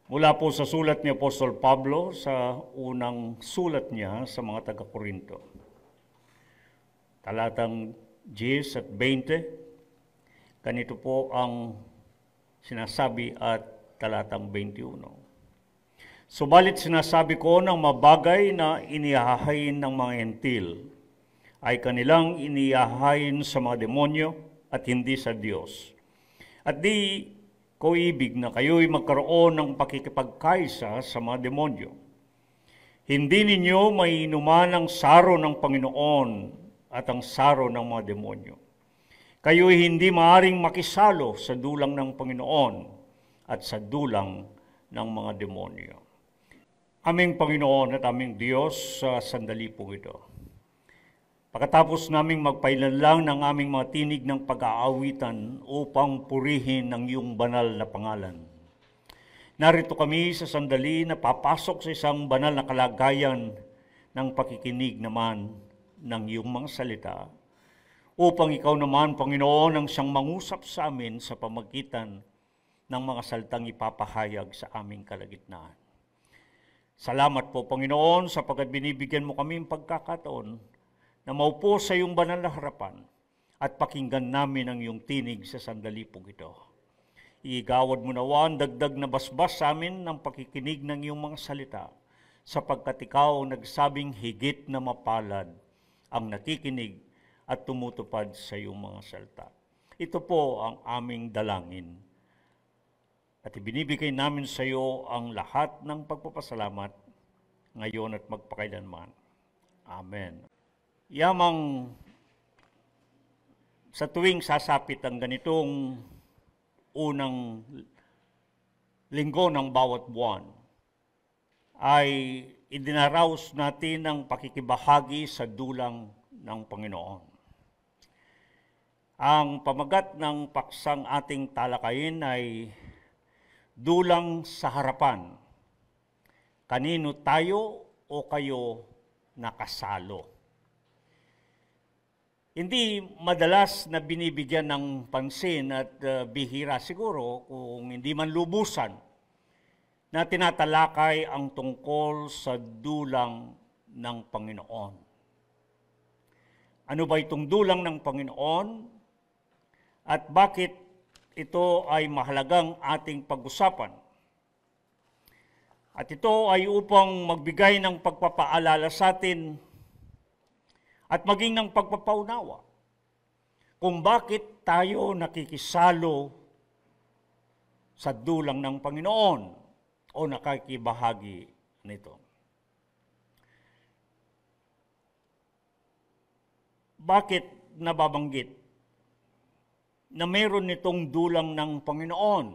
Mula po sa sulat ni Apostol Pablo sa unang sulat niya sa mga taga-Korinto. Talatang 10 at 20, ganito po ang sinasabi at talatang 21. Subalit sinasabi ko ng mabagay na inihahain ng mga hentil ay kanilang inihahain sa mga demonyo at hindi sa Diyos. At di ko ibig na kayo'y magkaroon ng pakikipagkaisa sa mga demonyo. Hindi ninyo maiinuman ang saro ng Panginoon at ang saro ng mga demonyo. Kayo'y hindi maaring makisalo sa dulang ng Panginoon at sa dulang ng mga demonyo. Aming Panginoon at aming Diyos, sa sandali po ito. Pagkatapos naming magpailanlang ng aming mga tinig ng pag-aawitan upang purihin ang iyong banal na pangalan. Narito kami sa sandali na papasok sa isang banal na kalagayan ng pakikinig naman ng iyong mga salita, upang ikaw naman, Panginoon, ang siyang mangusap sa amin sa pamagitan ng mga salitang ipapahayag sa aming kalagitnaan. Salamat po, Panginoon, sapagkat binibigyan mo kami ng pagkakataon na maupo sa iyong banal na harapan at pakinggan namin ang iyong tinig sa sandali po ito. Iigawad mo nawa ang dagdag na basbas sa amin ng pakikinig ng iyong mga salita, sapagkat ikaw nagsabing higit na mapalad ang nakikinig at tumutupad sa iyong mga salita. Ito po ang aming dalangin. At ibinibigay namin sa iyo ang lahat ng pagpapasalamat ngayon at magpakailanman. Amen. Yamang sa tuwing sasapit ang ganitong unang linggo ng bawat buwan, ay idinaraos natin ang pakikibahagi sa dulang ng Panginoon. Ang pamagat ng paksang ating talakayin ay dulang sa harapan. Kanino tayo o kayo nakasalo? Hindi madalas na binibigyan ng pansin at bihira siguro kung hindi man lubusan na tinatalakay ang tungkol sa dulang ng Panginoon. Ano ba itong dulang ng Panginoon at bakit ito ay mahalagang ating pag-usapan? At ito ay upang magbigay ng pagpapaalala sa atin at maging ng pagpapaunawa kung bakit tayo nakikisalo sa dulang ng Panginoon o nakikibahagi nito. Bakit nababanggit na mayroon nitong dulang ng Panginoon?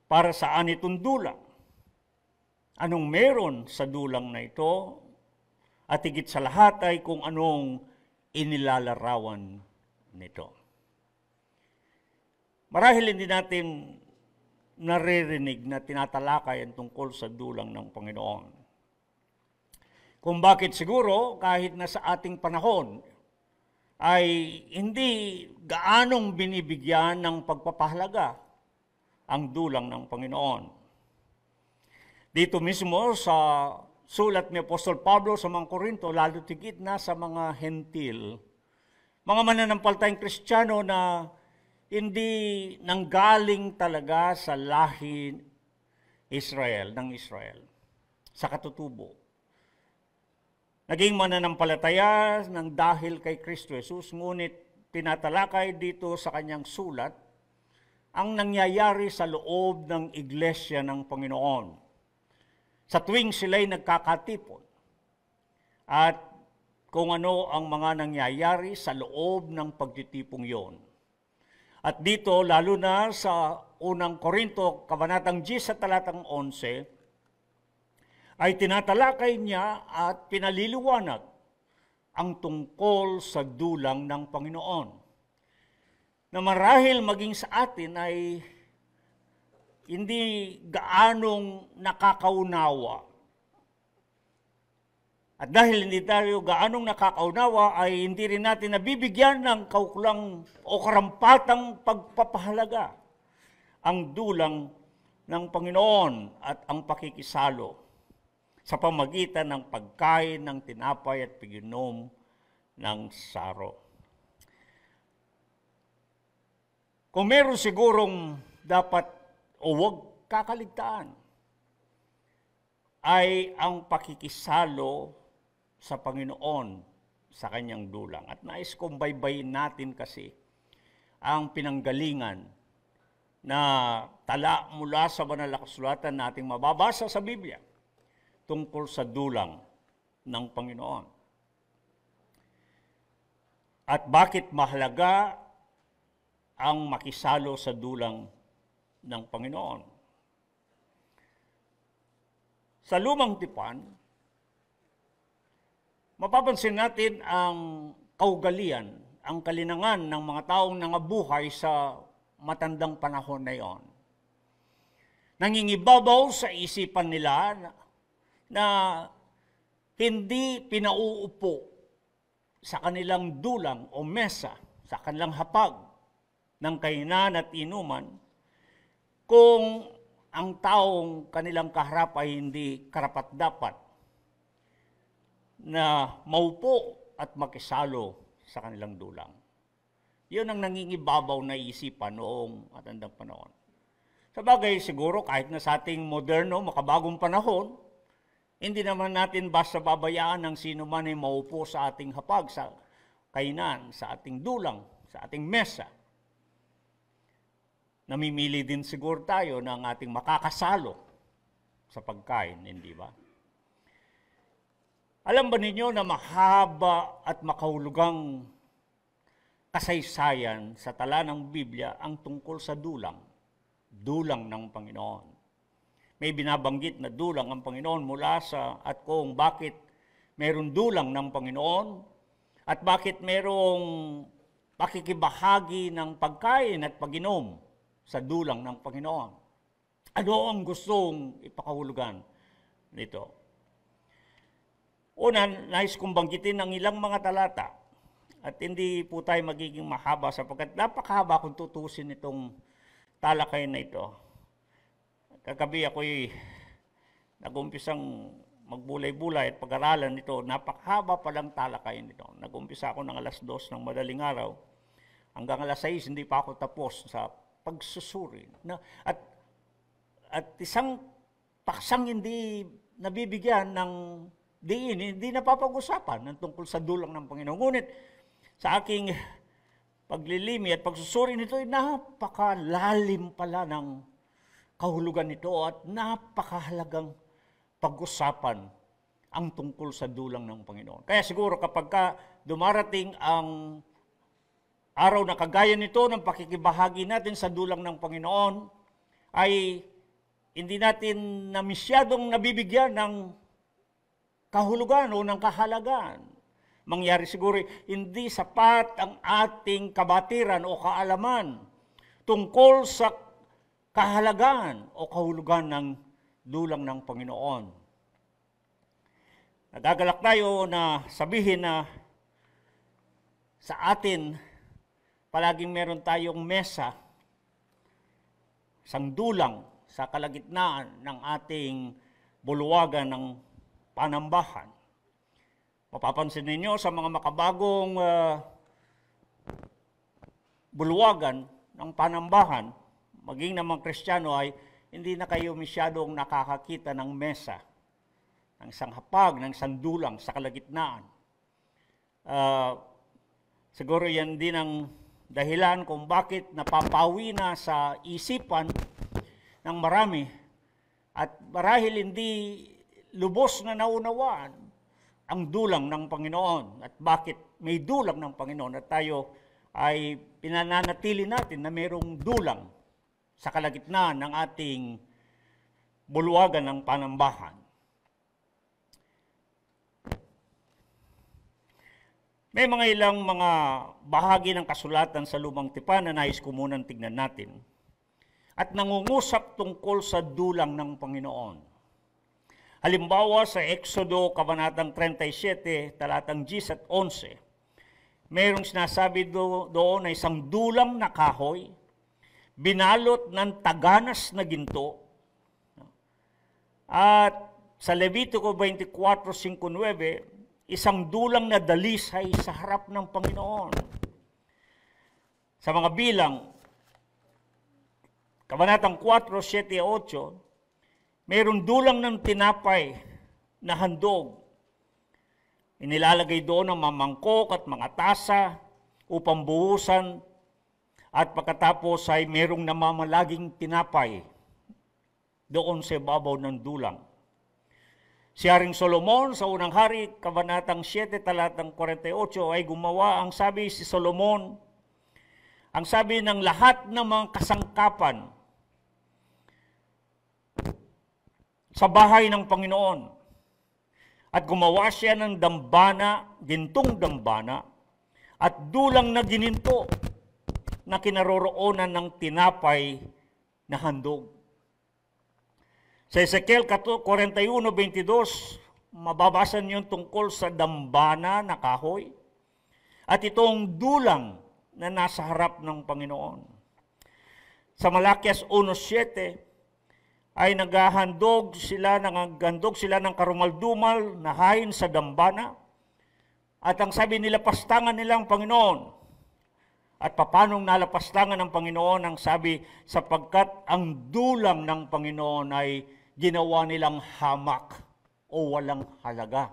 Para saan itong dulang? Anong meron sa dulang na ito? At higit sa lahat ay kung anong inilalarawan nito. Marahil hindi natin naririnig na tinatalakay ang tungkol sa dulang ng Panginoon. Kung bakit siguro kahit na sa ating panahon ay hindi gaanong binibigyan ng pagpapahalaga ang dulang ng Panginoon. Dito mismo sa sulat ni Apostol Pablo sa mga Korinto, lalo tigit na sa mga hentil, mga mananampalatayang Kristiyano na hindi nanggaling talaga sa lahi ng Israel, sa katutubo. Naging mananampalataya ng dahil kay Kristo Jesus, ngunit tinatalakay dito sa kanyang sulat ang nangyayari sa loob ng iglesia ng Panginoon sa tuwing sila'y nagkakatipon at kung ano ang mga nangyayari sa loob ng pagtitipong yon. At dito, lalo na sa unang Korinto, kabanatang 10 sa talatang 11, ay tinatalakay niya at pinaliliwanag ang tungkol sa dulang ng Panginoon. Na marahil maging sa atin ay hindi gaanong nakakaunawa. At dahil hindi tayo gaanong nakakaunawa, ay hindi rin natin nabibigyan ng kaukulang o karampatang pagpapahalaga ang dulang ng Panginoon at ang pakikisalo sa pamagitan ng pagkain ng tinapay at pag-inom ng saro. Kung meron sigurong dapat o huwag kakaligtaan, ay ang pakikisalo sa Panginoon sa kanyang dulang. At nais kong baybayin natin kasi ang pinanggalingan na tala mula sa banal na kasulatan nating mababasa sa Biblia tungkol sa dulang ng Panginoon. At bakit mahalaga ang makisalo sa dulang ng Panginoon. Sa Lumang Tipan, mapapansin natin ang kaugalian, ang kalinangan ng mga taong nangabuhay sa matandang panahon na iyon. Nangingibabaw sa isipan nila na hindi pinauupo sa kanilang dulang o mesa, sa kanilang hapag ng kainan at inuman, kung ang taong kanilang kaharap ay hindi karapat-dapat na maupo at makisalo sa kanilang dulang. Yun ang nangingibabaw na isipan noong matandang panahon. Sa bagay, siguro kahit na sa ating moderno, makabagong panahon, hindi naman natin basta babayaan ng sino man ay maupo sa ating hapag, sa kainan, sa ating dulang, sa ating mesa. Namimili din siguro tayo ng ating makakasalo sa pagkain, hindi ba? Alam ba ninyo na mahaba at makahulugang kasaysayan sa tala ng Biblia ang tungkol sa dulang ng Panginoon. May binabanggit na dulang ang Panginoon mula sa at kung bakit mayroong dulang ng Panginoon at bakit mayroong pakikibahagi ng pagkain at pag-inom sa dulang ng Panginoon. Ano ang gustong ipakahulugan nito? Una, nais kong banggitin ang ilang mga talata at hindi po tayo magiging mahaba sapagkat napakahaba kung tutusin itong talakay na ito. Kagabi ako'y nag-umpisang magbulay-bulay at pag-aralan nito, napakahaba palang talakay nito. Nag-umpisa ako ng 2:00 ng madaling araw, hanggang 6:00 hindi pa ako tapos sa pagsusuri. At isang paksang hindi nabibigyan ng diin, hindi napapag-usapan ng tungkol sa dulang ng Panginoon. Ngunit sa aking paglilimi at pagsusuri nito, ay napakalalim pala ng kahulugan nito at napakahalagang pag-usapan ang tungkol sa dulang ng Panginoon. Kaya siguro kapag dumarating ang araw na kagaya nito ng pakikibahagi natin sa dulang ng Panginoon, ay hindi natin na masyadong nabibigyan ng kahulugan o ng kahalagan. Mangyari siguro hindi sapat ang ating kabatiran o kaalaman tungkol sa kahalagan o kahulugan ng dulang ng Panginoon. Nagagalak tayo na sabihin na sa atin palaging meron tayong mesa, isang dulang sa kalagitnaan ng ating bulwagan ng panambahan. Mapapansin ninyo sa mga makabagong bulwagan ng panambahan, maging ng mga Kristiyano, ay hindi na kayo masyadong nakakakita ng mesa, ng isang hapag, ng isang dulang sa kalagitnaan. Siguro yan din ang dahilan kung bakit napapawi na sa isipan ng marami at marahil hindi lubos na naunawaan ang dulang ng Panginoon at bakit may dulang ng Panginoon at tayo ay pinananatili natin na mayroong dulang sa kalagitnaan ng ating bulwagan ng panambahan. May mga ilang mga bahagi ng kasulatan sa Lumang Tipan na nais ko munang tignan natin at nangungusap tungkol sa dulang ng Panginoon. Halimbawa sa Exodo, Kabanatang 37, talatang 10 at 11, mayroong sinasabi doon na isang dulang na kahoy, binalot ng taganas na ginto, At sa Levitico 24:5-9, isang dulang na dalisay sa harap ng Panginoon. Sa mga bilang, Kabanatang 4:7-8, mayroong dulang ng tinapay na handog. Inilalagay doon ang mga mangkok at mga tasa upang buhusan, at pagkatapos ay mayroong namamalaging tinapay doon sa ibabaw ng dulang. Si Haring Solomon sa unang hari, Kabanatang 7, talatang 48, ay gumawa, ang sabi si Solomon, ang sabi ng lahat ng mga kasangkapan sa bahay ng Panginoon. At gumawa siya ng dambana, gintong dambana, at dulang na gininto na kinaroroonan ng tinapay na handog. Sa Ezekiel 41:22, mababasa niyo tungkol sa dambana na kahoy at itong dulang na nasa harap ng Panginoon. Sa Malakias 1:7 ay naghahandog sila ng karumaldumal na hain sa dambana, at ang sabi nila, pastangan nila ang Panginoon. At papanong nalapastangan ng Panginoon, ang sabi, sapagkat ang dulang ng Panginoon ay ginawa nilang hamak o walang halaga.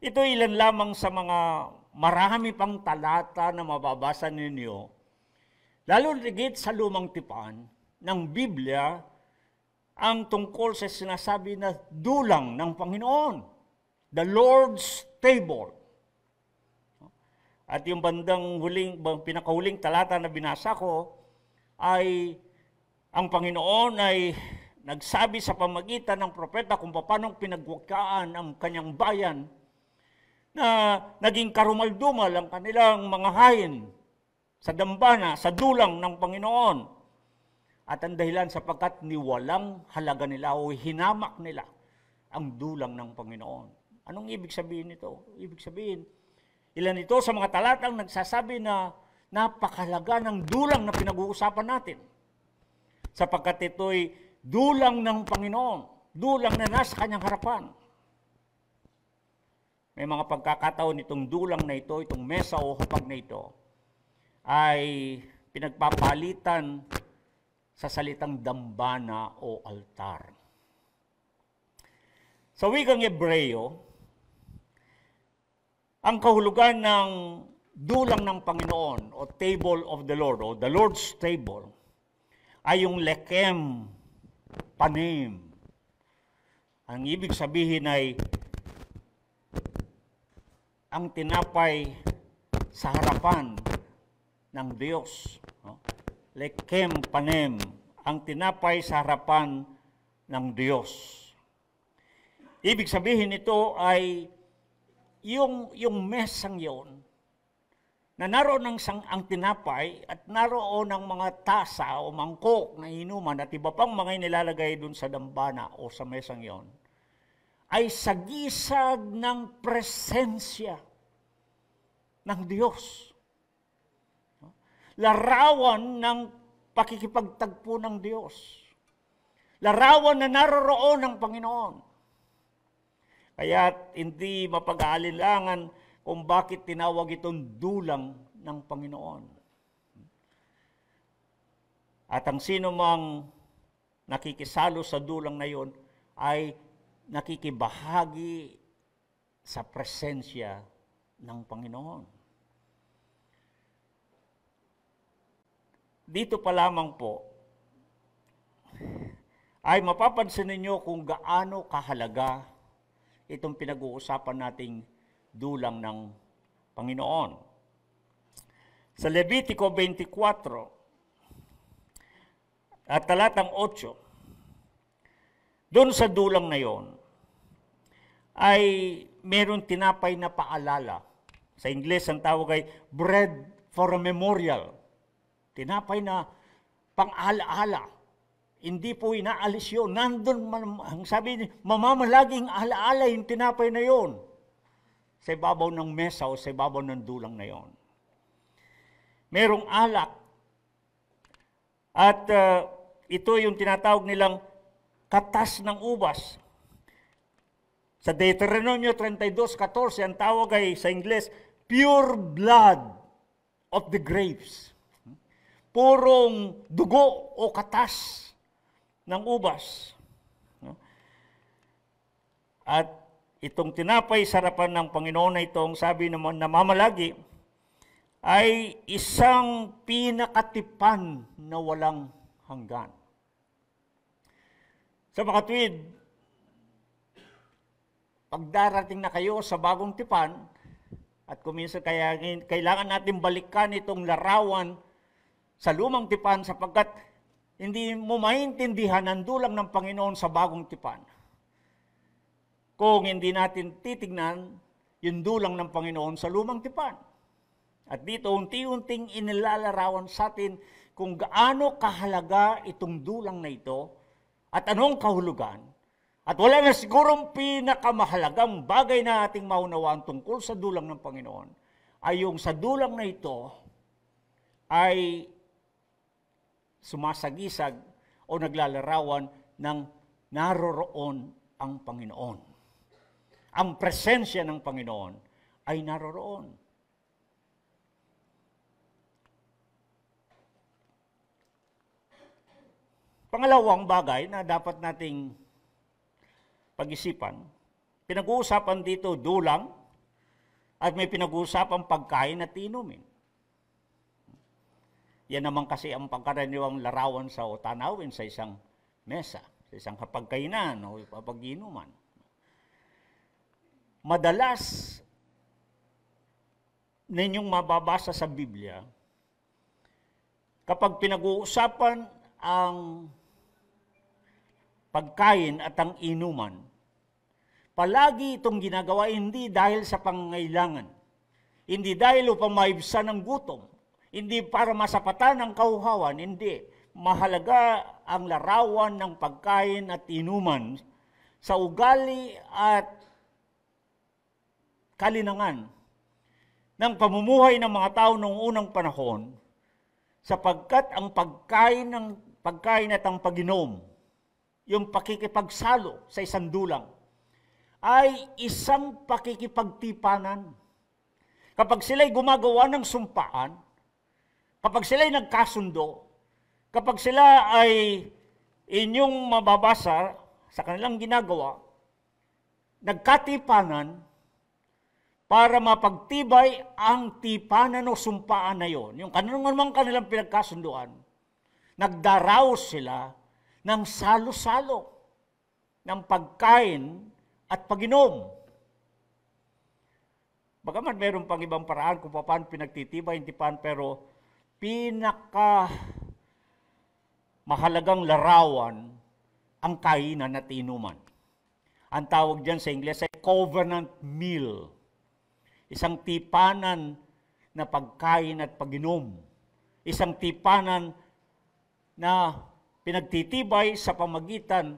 Ito ilan lamang sa mga marami pang talata na mababasa ninyo, lalo rigid sa lumang tipan ng Biblia, ang tungkol sa sinasabi na dulang ng Panginoon, the Lord's table. At yung pinakahuling talata na binasa ko ay ang Panginoon ay nagsabi sa pamagitan ng propeta kung paano pinagwakaan ang kanyang bayan na naging karumaldumal ang kanilang mga hain sa dambana, sa dulang ng Panginoon. At ang dahilan sapagkat niwalang halaga nila o hinamak nila ang dulang ng Panginoon. Anong ibig sabihin nito? Ibig sabihin, ilan ito sa mga talatang nagsasabi na napakahalaga ng dulang na pinag-uusapan natin. Sapagkat ito'y dulang ng Panginoon, dulang na nasa kanyang harapan. May mga pagkakataon itong dulang na ito, itong mesa o hapag na ito, ay pinagpapalitan sa salitang dambana o altar. Sa wikang Hebreo, ang kahulugan ng dulang ng Panginoon o table of the Lord o the Lord's table ay yung lekem panim. Ang ibig sabihin ay ang tinapay sa harapan ng Diyos. Lekem panem, ang tinapay sa harapan ng Diyos. Ibig sabihin nito ay yung mesang yon na naroon ang tinapay at naroon ang mga tasa o mangkok na inuman at iba pang mga nilalagay dun sa dambana o sa mesang yon, ay sagisag ng presensya ng Diyos. Larawan ng pakikipagtagpo ng Diyos. Larawan na naroroon ng Panginoon. Kaya hindi mapag-aalinlangan kung bakit tinawag itong dulang ng Panginoon. At ang sino mang nakikisalo sa dulang na yon ay nakikibahagi sa presensya ng Panginoon. Dito pa lamang po ay mapapansin ninyo kung gaano kahalaga itong pinag-uusapan nating dulang ng Panginoon. Sa Levitico 24 at talatang 8, doon sa dulang na yon ay meron tinapay na paalala. Sa Ingles ang tawag ay bread for a memorial. Tinapay na pang-alaala. Hindi po inaalis yun. Nandun, ang sabi, mamamalaging alaala yung tinapay na yon sa ibabaw ng mesa o sa ibabaw ng dulang na yon. Merong alak. At ito yung tinatawag nilang katas ng ubas. Sa Deuteronomio 32:14, ang tawag ay sa Ingles, pure blood of the grapes. Purong dugo o katas ng ubas. At itong tinapay sa harapan ng Panginoon na itong sabi naman na mamalagi ay isang pinakatipan na walang hanggan. Sa mga tuwid, pag darating na kayo sa bagong tipan, at kuminsan kaya kailangan natin balikan itong larawan sa lumang tipan sapagkat hindi mo maintindihan ang dulang ng Panginoon sa bagong tipan. Kung hindi natin titignan yung dulang ng Panginoon sa lumang tipan. At dito, unti-unting inilalarawan sa atin kung gaano kahalaga itong dulang na ito at anong kahulugan. At wala na sigurong pinakamahalagang bagay na ating maunawaan tungkol sa dulang ng Panginoon ay yung sa dulang na ito ay sumasagisag o naglalarawan ng naroroon ang Panginoon. Ang presensya ng Panginoon ay naroroon. Pangalawang bagay na dapat nating pag-isipan, pinag-uusapan dito dulang at may pinag-uusapan pagkain at inumin. Yan naman kasi ang pangkaraniwang larawan sa o tanawin sa isang mesa, sa isang kapagkainan o pag-inuman. Madalas ninyong mababasa sa Biblia, kapag pinag-uusapan ang pagkain at ang inuman, palagi itong ginagawa hindi dahil sa pangangailangan, hindi dahil upang maibsan ang gutom, hindi para masapatan ang kauhawan, hindi. Mahalaga ang larawan ng pagkain at inuman sa ugali at kalinangan ng pamumuhay ng mga tao noong unang panahon, sapagkat ang pagkain at ang pag-inom, yung pakikipagsalo sa isang dulang, ay isang pakikipagtipanan. Kapag sila'y gumagawa ng sumpaan, kapag sila'y nagkasundo, kapag sila ay inyong mababasa sa kanilang ginagawa, nagkatipanan para mapagtibay ang tipanan o sumpaan na yon. Yung kanilang pinagkasunduan, nagdaraos sila ng salo-salo ng pagkain at pag-inom. Bagaman meron pang ibang paraan kung paano pinagtitibay yung tipan, pero pinaka mahalagang larawan ang kainan at inuman. Ang tawag dyan sa Ingles ay covenant meal. Isang tipanan na pagkain at pag-inom. Isang tipanan na pinagtitibay sa pamagitan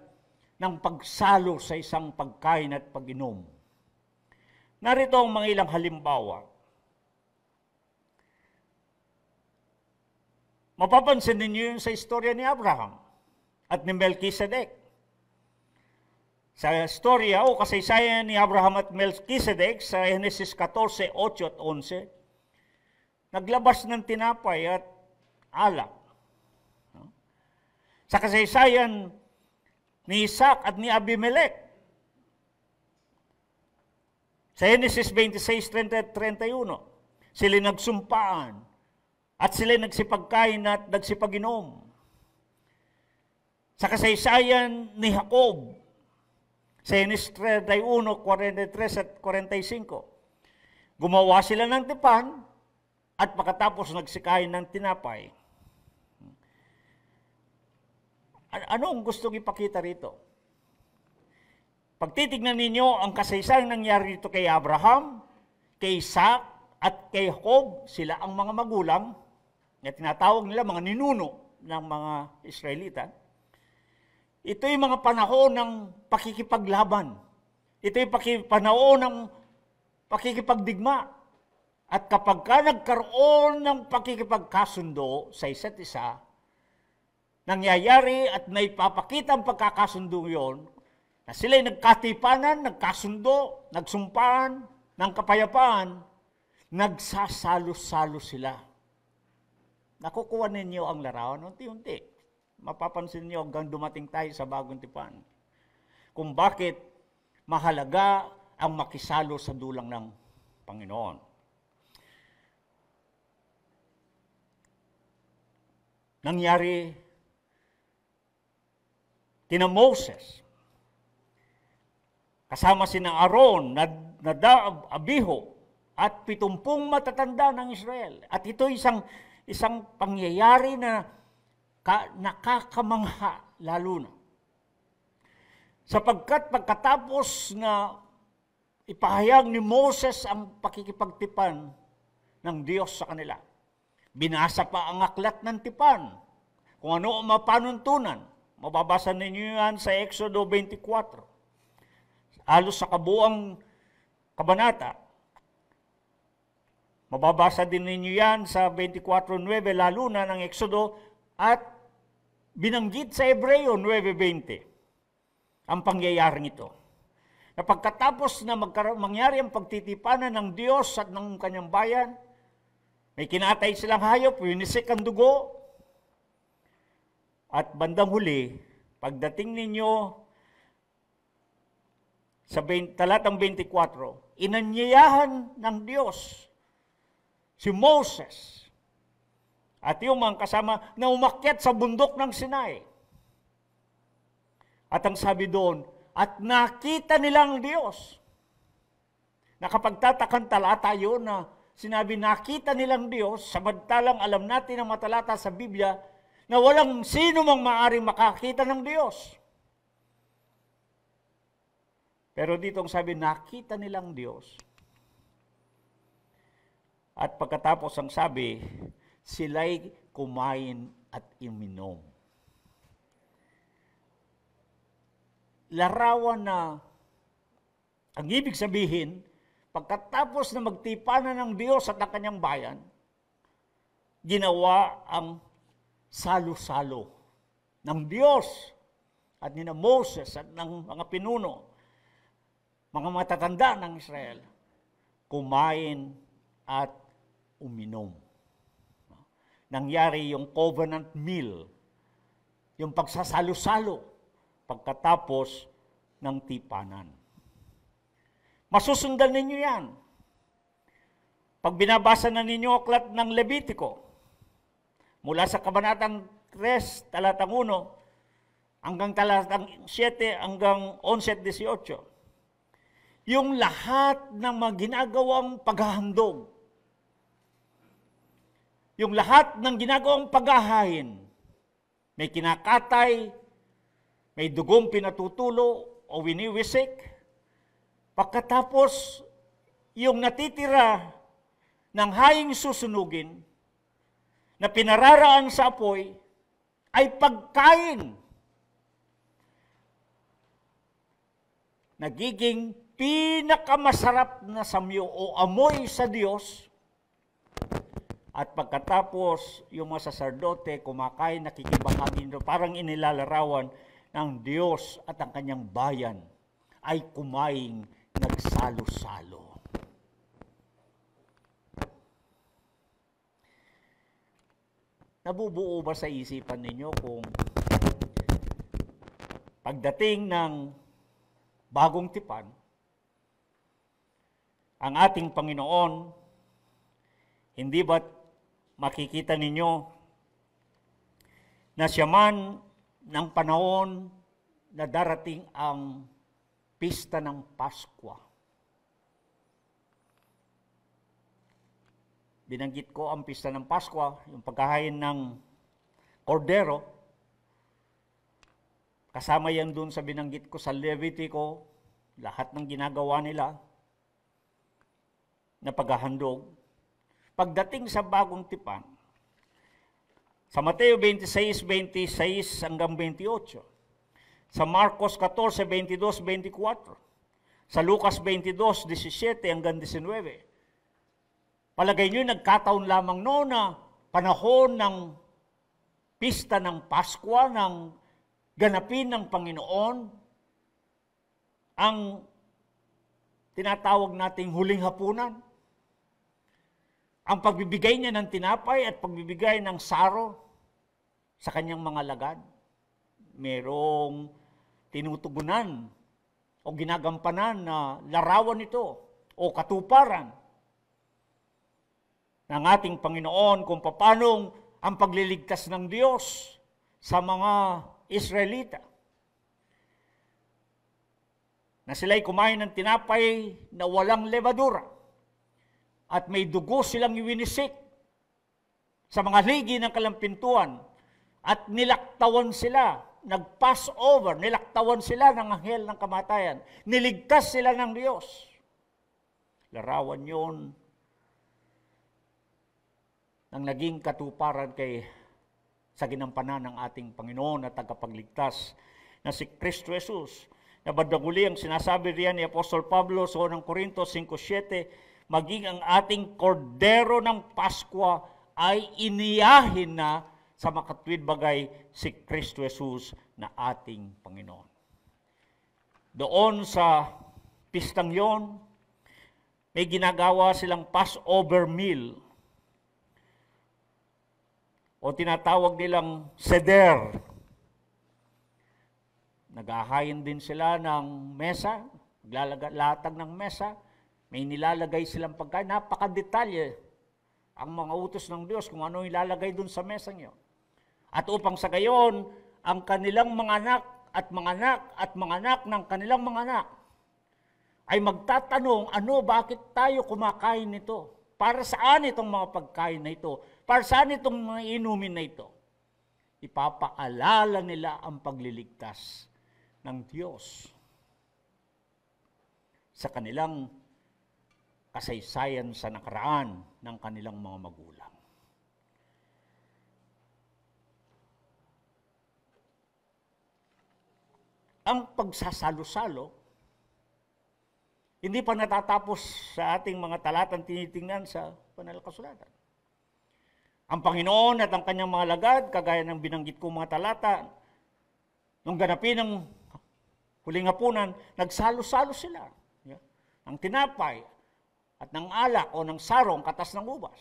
ng pagsalo sa isang pagkain at pag-inom. Narito ang mga ilang halimbawa. Mapapansin ninyo yun sa istorya ni Abraham at ni Melchizedek. Sa istorya o kasaysayan ni Abraham at Melchizedek sa Genesis 14:8 at 11, naglabas ng tinapay at alak. Sa kasaysayan ni Isaac at ni Abimelech, sa Genesis 26:30-31, sila nagsumpaan at sila nagsipagkain at nagsipag-inom. Sa kasaysayan ni Jacob, sa Genesis 31:43 at 45, gumawa sila ng tipan at pagkatapos nagsikain ng tinapay. Ano ang gustong ipakita rito? Pag titignan ninyo ang kasaysayang nangyari rito kay Abraham, kay Isaac, at kay Jacob, sila ang mga magulang, na tinatawag nila mga ninuno ng mga Israelita. Ito yung mga panahon ng pakikipaglaban. Ito yung panahon ng pakikipagdigma. At kapag ka nagkaroon ng pakikipagkasundo sa isa't isa, nangyayari at naipapakita ang pagkakasundo yon, na sila'y nagkatipanan, nagkasundo, nagsumpaan ng kapayapaan, nagsasalo-salo sila. Nakukuha ninyo ang larawan unti-unti. Mapapansin niyo hanggang dumating tayo sa bagong tipan. Kung bakit mahalaga ang makisalo sa dulang ng Panginoon. Nangyari kina Moses, kasama sina Aaron, Nadab, Abiho, at 70 matatanda ng Israel. At ito isang pangyayari na nakakamangha lalo na. Sapagkat pagkatapos na ipahayag ni Moses ang pakikipagtipan ng Diyos sa kanila, binasa pa ang aklat ng tipan, kung ano ang mapanuntunan. Mababasa ninyo yan sa Exodo 24. Halos sa kabuang kabanata. Mababasa din ninyo yan sa 24:9, lalo na ng Exodo, at binanggit sa Hebreo 9:20 ang pangyayaring ito. Na pagkatapos na mangyari ang pagtitipanan ng Diyos at ng kanyang bayan, may kinatay silang hayop, winisik ang dugo, at bandang huli, pagdating ninyo sa talatang 24, inanyayahan ng Diyos si Moses at yung mga kasama na umakyat sa bundok ng Sinai. At ang sabi doon, at nakita nilang Diyos. Nakapagtatakan talata yun na sinabi nakita nilang Diyos, samantalang alam natin ang matalata sa Biblia na walang sino mang maaaring makakita ng Diyos. Pero dito ang sabi, nakita nilang Diyos. At pagkatapos ang sabi, sila'y kumain at iminom. Larawan na ang ibig sabihin, pagkatapos na magtipanan ng Diyos at ng kanyang bayan, ginawa ang salo-salo ng Diyos at ni Moses at ng mga pinuno, mga matatanda ng Israel, kumain at uminom. Nangyari yung covenant meal, yung pagsasalo-salo pagkatapos ng tipanan. Masusundan ninyo yan. Pag binabasa na ninyo aklat ng Levitiko, mula sa kabanatang 3, talatang 1, hanggang talatang 7, hanggang 11-18, yung lahat ng mga ginagawang paghahandog, yung lahat ng ginagawang paghahain, may kinakatay, may dugong pinatutulo o winiwisik, pagkatapos yung natitira ng haying susunugin na pinararaan sa apoy ay pagkain. Nagiging pinakamasarap na samyo o amoy sa Diyos. At pagkatapos, yung mga saserdote kumakain, nakikibahagi, parang inilalarawan ng Diyos at ang kanyang bayan ay kumaing nagsalo-salo. Nabubuo ba sa isipan ninyo kung pagdating ng bagong tipan, ang ating Panginoon, hindi ba't makikita ninyo na siya man ng panahon na darating ang pista ng Paskwa. Binanggit ko ang pista ng Paskwa, yung pagkahain ng kordero. Kasama yan dun sa binanggit ko sa Levitico, lahat ng ginagawa nila na paghahandog. Pagdating sa bagong tipan, sa Mateo 26:26 hanggang 28, sa Marcos 14:22-24, sa Lucas 22:17 hanggang 19, palagay nyo, nagkataon lamang noon na panahon ng pista ng Pasko, ng ganapin ng Panginoon, ang tinatawag nating huling hapunan. Ang pagbibigay niya ng tinapay at pagbibigay ng saro sa kanyang mga lagad. Merong tinutugunan o ginagampanan na larawan ito o katuparan ng ating Panginoon kung paanong ang pagliligtas ng Diyos sa mga Israelita. Na sila'y kumain ng tinapay na walang levadura at may dugo silang iwinisik sa mga ligi ng kalampintuan at nilaktawan sila, nag-pass over, nilaktawan sila ng anghel ng kamatayan, niligtas sila ng Diyos. Larawan yun ng naging katuparan sa ginampanan ng ating Panginoon at tagapagligtas na si Kristo Jesus. Nabadaguli ang sinasabi riyan ni Apostol Pablo sa 1 Corinto 5:7, maging ang ating kordero ng Paskwa ay iniyahin na sa makatwid bagay si Kristo Jesus na ating Panginoon. Doon sa pistang yon, may ginagawa silang Passover meal o tinatawag nilang seder. Naghahain din sila ng mesa, latag ng mesa, may nilalagay silang pagkain, napakadetalye ang mga utos ng Diyos kung ano ilalagay dun sa mesang yun. At upang sa gayon, ang kanilang mga anak at mga anak at mga anak ng kanilang mga anak ay magtatanong, bakit tayo kumakain nito? Para saan itong mga pagkain na ito? Para saan itong mga inumin na ito? Ipapaalala nila ang pagliligtas ng Diyos sa kanilang kasaysayan sa nakaraan ng kanilang mga magulang. Ang pagsasalo-salo, hindi pa natatapos sa ating mga talatang tinitingnan sa Banal na Kasulatan. Ang Panginoon at ang kanyang mga lagad, kagaya ng binanggit ko mga talata, nung ganapin ng huling hapunan, nagsalo-salo sila. Ng tinapay at ng alak o ng sarong katas ng ubas.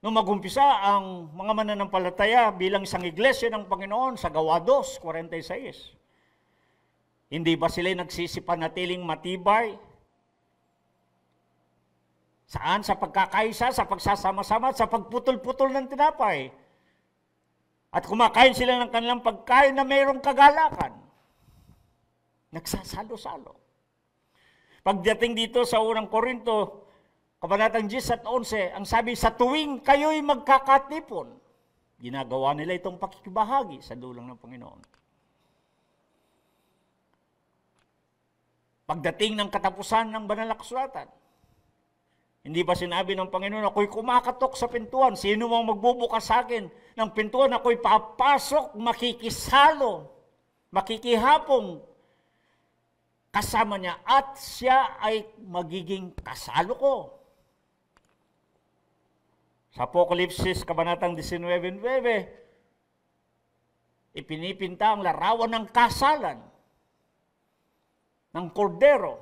Nung magumpisa ang mga mananampalataya bilang isang iglesia ng Panginoon sa Gawa 2:46, hindi ba sila nagsisipanatiling matibay? Saan? Sa pagkakaisa, sa pagsasama-sama, sa pagputol-putol ng tinapay. At kumakain sila ng kanilang pagkain na mayroong kagalakan. Nagsasalo-salo. Pagdating dito sa 1 Corinto, Kabanatang 10 at 11, ang sabi, sa tuwing kayo'y magkakatipon, ginagawa nila itong pakikibahagi sa dulang ng Panginoon. Pagdating ng katapusan ng Banal na Kasulatan, hindi ba sinabi ng Panginoon, ako'y kumakatok sa pintuan, sino mang magbubukas sa akin ng pintuan, ako'y papasok, makikisalo, makikihapong kasama niya, at siya ay magiging kasalo ko. Sa Apokalipsis, Kabanatang 19:9, ipinipinta ang larawan ng kasalan ng kordero.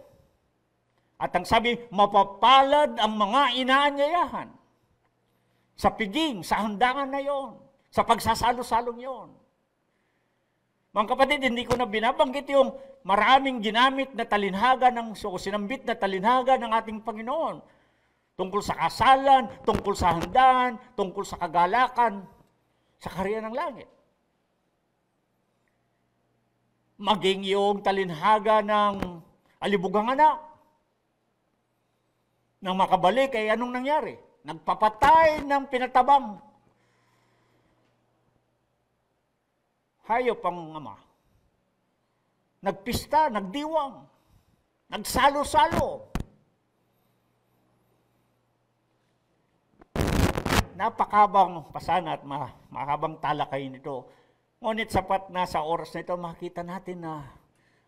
At ang sabi, mapapalad ang mga inaanyayahan sa piging, sa handangan na yon, sa pagsasalo-salong yon. Mga kapatid, hindi ko na binabanggit yung maraming ginamit na talinhaga sinambit na talinhaga ng ating Panginoon. Tungkol sa kasalan, tungkol sa handaan, tungkol sa kagalakan, sa kaharian ng langit. Maging yung talinhaga ng alibugang anak. Nang makabalik, ay anong nangyari? Nagpapatay ng pinatabang hayop ang ama. Nagpista, nagdiwang, nagsalo-salo. Napakabang pasana at mahabang talakay nito. Ngunit sapat na sa oras na ito, makita natin na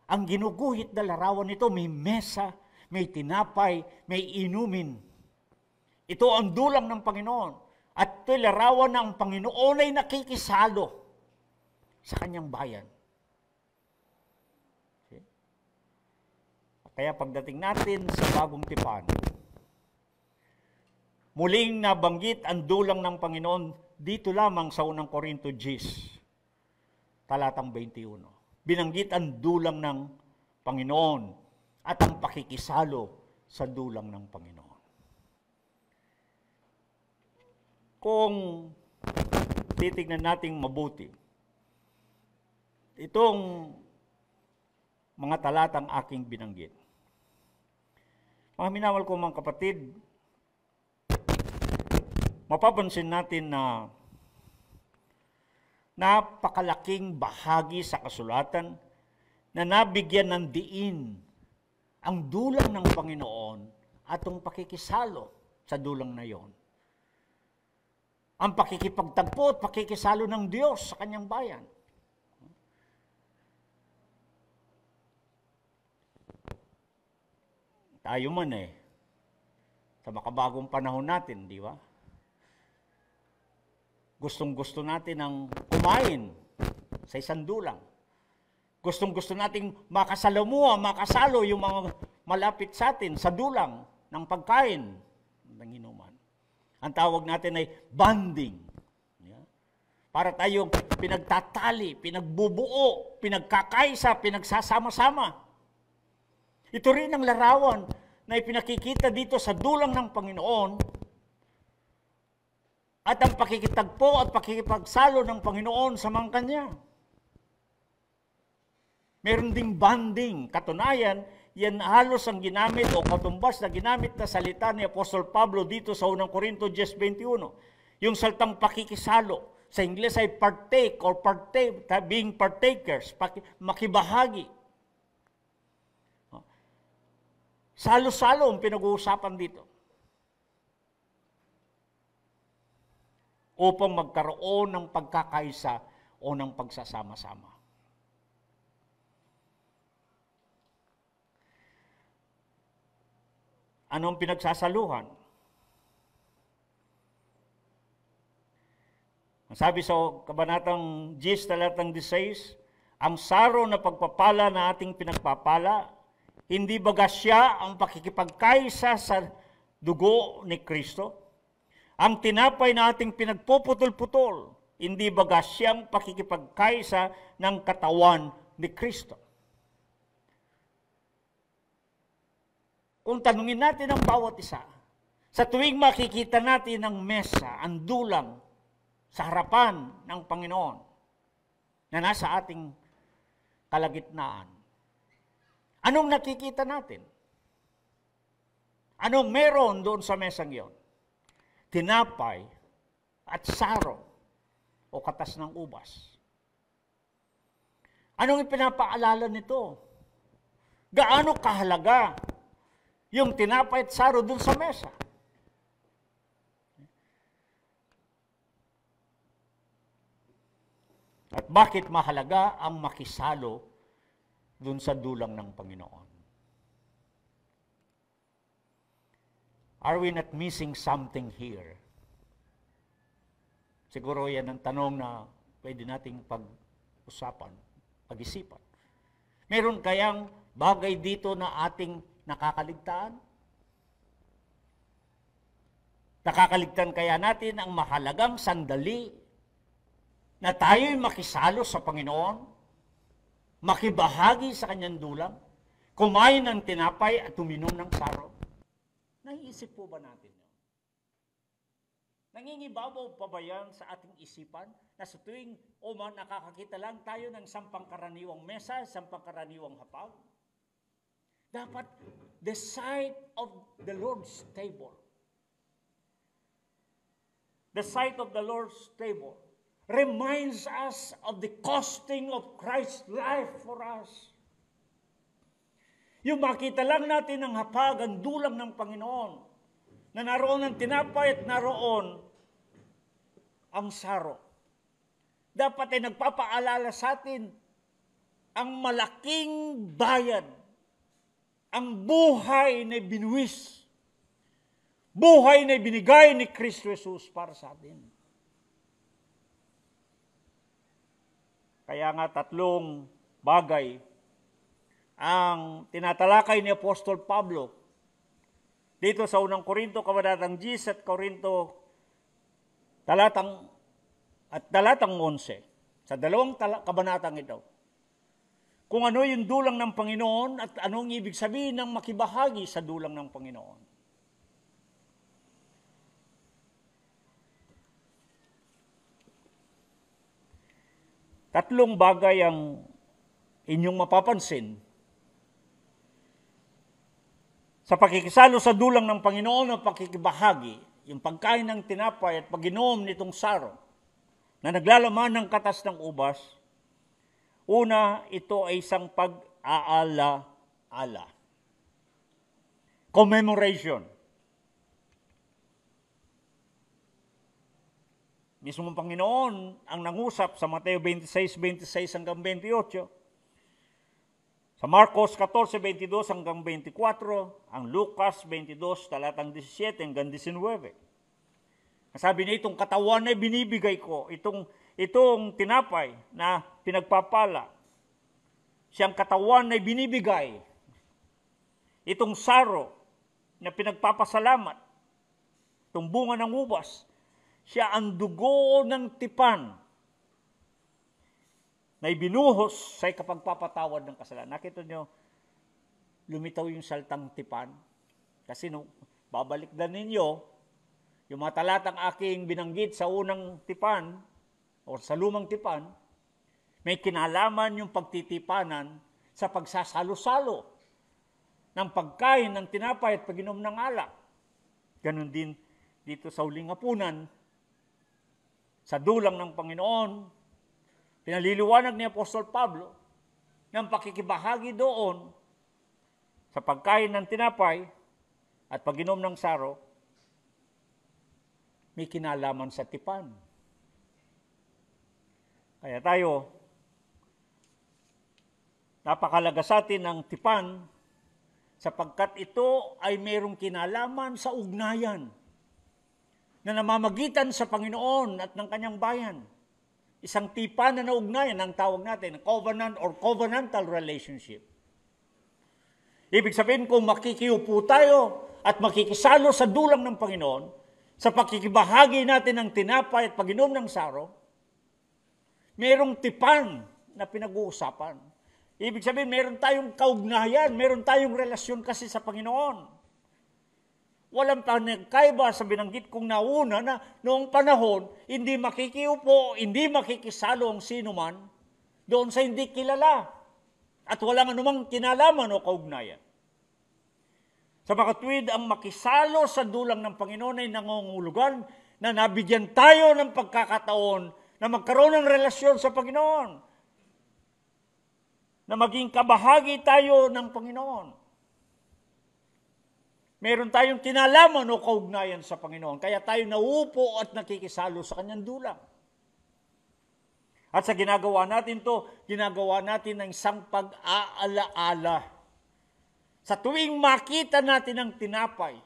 ang ginuguhit na larawan nito, may mesa, may tinapay, may inumin. Ito ang dulang ng Panginoon. At ito'y larawan na ang Panginoon ay nakikisalo sa kanyang bayan. Okay? Kaya pagdating natin sa bagong tipan, muling nabanggit ang dulang ng Panginoon dito lamang sa unang Korinto 10, talatang 21. Binanggit ang dulang ng Panginoon at ang pakikisalo sa dulang ng Panginoon. Kung titignan nating mabuti, itong mga talatang aking binanggit. Mga minamahal ko mga kapatid, mapapansin natin na napakalaking bahagi sa kasulatan na nabigyan ng diin ang dulang ng Panginoon at ang pakikisalo sa dulang na yon. Ang pakikipagtagpo at pakikisalo ng Diyos sa kanyang bayan. Tayo man sa makabagong panahon natin, di ba? Gustong-gusto natin ang kumain sa isang dulang. Gustong-gusto nating makasalo yung mga malapit sa atin sa dulang ng pagkain ng inuman. Ang tawag natin ay bonding. Yeah? Para tayong pinagtatali, pinagbubuo, pinagkakaisa, pinagsasama-sama. Ito rin ang larawan na ipinakikita dito sa dulang ng Panginoon at ang pakikitagpo at pakikipagsalo ng Panginoon sa mga kanya. Meron ding bonding. Katunayan, yan halos ang ginamit o katumbas na ginamit na salita ni Apostol Pablo dito sa unang Korinto 10:21. Yung salitang pakikisalo. Sa Ingles ay partake or being partakers, makibahagi. Salo-salo ang pinag-uusapan dito. Upang magkaroon ng pagkakaisa o ng pagsasama-sama. Anong pinagsasaluhan? Ang sabi sa Kabanatang 10, talatang 16, ang saro na pagpapala na ating pinagpapala, hindi baga siya ang pakikipagkaisa sa dugo ni Kristo? Ang tinapay na ating pinagpuputol-putol, hindi baga siyang pakikipagkaisa ng katawan ni Kristo? Kung tanungin natin ang bawat isa, sa tuwing makikita natin ang mesa, ang dulang sa harapan ng Panginoon na nasa ating kalagitnaan, anong nakikita natin? Anong meron doon sa mesang iyon? Tinapay at saro o katas ng ubas. Anong ipinapaalala nito? Gaano kahalaga yung tinapay at saro dun sa mesa? At bakit mahalaga ang makisalo dun sa dulang ng Panginoon? Are we not missing something here? Siguro yan ang tanong na pwede nating pag-usapan, pag-isipan. Meron kayang bagay dito na ating nakakaligtaan? Nakakaligtaan kaya natin ang mahalagang sandali na tayo'y makisalo sa Panginoon, makibahagi sa kanyang dulang, kumain ng tinapay at uminom ng saro? Naiisip po ba natin yun? Nangingibabaw pa ba yan sa ating isipan na sa tuwing nakakakita lang tayo ng isang pangkaraniwang mesa, isang pangkaraniwang hapag? Dapat the sight of the Lord's table. The sight of the Lord's table reminds us of the costing of Christ's life for us. Yung makita lang natin ang hapag, ang dulang ng Panginoon, na naroon ang tinapay at naroon ang saro. Dapat ay nagpapaalala sa atin ang malaking bayad, ang buhay na binuwis Buhay na ibinigay ni Kristo Jesus para sa atin. Kaya nga 3 bagay ang tinatalakay ni Apostol Pablo dito sa unang Korinto, kabanatang 10 at Korinto, talatang 11, sa 2 kabanatang ito. Kung ano yung dulang ng Panginoon at anong ibig sabihin ng makibahagi sa dulang ng Panginoon. Tatlong bagay ang inyong mapapansin sa pakikisalo sa dulang ng Panginoon o pakikibahagi, yung pagkain ng tinapay at pag-inom nitong saro na naglalaman ng katas ng ubas. Una, ito ay isang pag-aala-ala. Commemoration. Mismong Panginoon ang nangusap sa Mateo 26:26 hanggang 28, sa Marcos 14:22 hanggang 24, ang Lucas 22, talatang 17 hanggang 19. Sabi niya, itong katawan na binibigay ko, itong tinapay na pinagpapala, siyang katawan na binibigay, itong saro na pinagpapasalamat, itong bunga ng ubas, siya ang dugo ng tipan na ibinuhos sa kapagpapatawad ng kasalanan. Nakita nyo, lumitaw yung saltang tipan. Kasi babalik na ninyo, yung mga talatang aking binanggit sa unang tipan, o sa lumang tipan, may kinalaman yung pagtitipanan sa pagsasalo-salo ng pagkain ng tinapay at pag-inom ng alak. Ganon din dito sa huling hapunan, sa dulang ng Panginoon, pinaliliwanag ni Apostol Pablo ng pakikibahagi doon sa pagkain ng tinapay at pag-inom ng saro, may kinalaman sa tipan. Kaya tayo, napakalaga sa atin ang tipan sapagkat ito ay mayroong kinalaman sa ugnayan na namamagitan sa Panginoon at ng kanyang bayan. Isang tipan na naugnayan ang tawag natin, covenant or covenantal relationship. Ibig sabihin, kung makikiupo tayo at makikisalo sa dulang ng Panginoon, sa pakikibahagi natin ng tinapay at pag-inom ng saro, mayroong tipan na pinag-uusapan. Ibig sabihin, meron tayong kaugnayan, meron tayong relasyon kasi sa Panginoon. Walang panagkaiba sa binanggit kong nauna na noong panahon, hindi makikiupo, hindi makikisalo ang sino man doon sa hindi kilala at walang anumang kinalaman o kaugnayan. Sa makatwid, ang makisalo sa dulang ng Panginoon ay nangungulugan na nabigyan tayo ng pagkakataon na magkaroon ng relasyon sa Panginoon, na maging kabahagi tayo ng Panginoon. Meron tayong kinalaman o kaugnayan sa Panginoon, kaya tayo nauupo at nakikisalo sa kanyang dulang. At sa ginagawa natin to, ginagawa natin ng isang pag-aalaala. Sa tuwing makita natin ang tinapay,